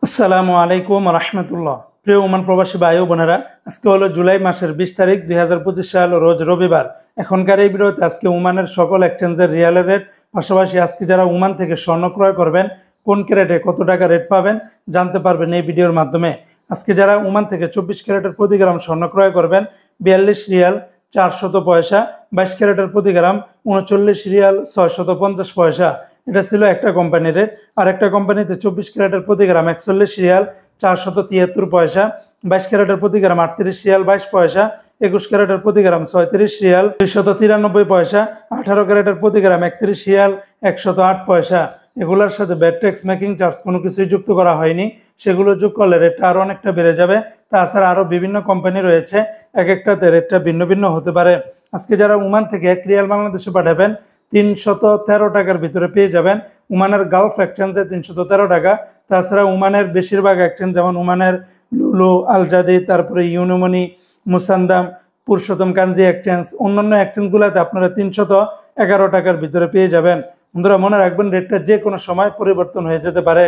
আসসালামু আলাইকুম রহমতুল্লাহ। প্রিয় ওমান প্রবাসী ভাই ও বোনেরা, আজকে হলো জুলাই মাসের 20 তারিখ 2025 সাল, রোজ রবিবার। এখনকার এই ভিডিওতে আজকে ওমানের সকল এক্সচেঞ্জের রিয়ালের রেট, পাশাপাশি আজকে যারা ওমান থেকে স্বর্ণ ক্রয় করবেন কোন ক্যারেটে কত টাকা রেট পাবেন জানতে পারবেন এই ভিডিওর মাধ্যমে। আজকে যারা ওমান থেকে 24 ক্যারেটের প্রতি গ্রাম স্বর্ণ ক্রয় করবেন 42 রিয়াল 400 পয়সা, 22 ক্যারেটের প্রতি গ্রাম 39 রিয়াল 650 পয়সা। এটা ছিল একটা কোম্পানির রেট। আর একটা কোম্পানিতে 24 ক্যারেটের প্রতি গ্রাম 41 রিয়াল 473 পয়সা, 22 ক্যারেটের প্রতি গ্রাম 38 রিয়াল 22 পয়সা, 21 ক্যারেটের প্রতি গ্রাম 36 রিয়াল 293 পয়সা, 18 ক্যারেটের প্রতি গ্রাম 31 রিয়াল 108 পয়সা। এগুলোর সাথে ব্যাট ট্যাক্স, মেকিং চার্জ কোনো কিছুই যুক্ত করা হয়নি। সেগুলো যোগ করলে রেটটা আরও অনেকটা বেড়ে যাবে। তাছাড়া আরও বিভিন্ন কোম্পানি রয়েছে, এক একটাতে রেটটা ভিন্ন ভিন্ন হতে পারে। আজকে যারা ওমান থেকে 1 রিয়াল বাংলাদেশে পাঠাবেন 313 টাকার ভিতরে পেয়ে যাবেন ওমানের গালফ এক্সচেঞ্জে 313 টাকা। তাছাড়া ওমানের বেশিরভাগ এক্সচেঞ্জ যেমন ওমানের লুলু, আলজাদি, তারপরে ইউনোমনি, মুসান্দাম, পুরুষোত্তম কাঞ্জি এক্সচেঞ্জ, অন্যান্য এক্সচেঞ্জগুলোতে আপনারা 311 টাকার ভিতরে পেয়ে যাবেন। বন্ধুরা মনে রাখবেন, রেটটা যে কোনো সময় পরিবর্তন হয়ে যেতে পারে।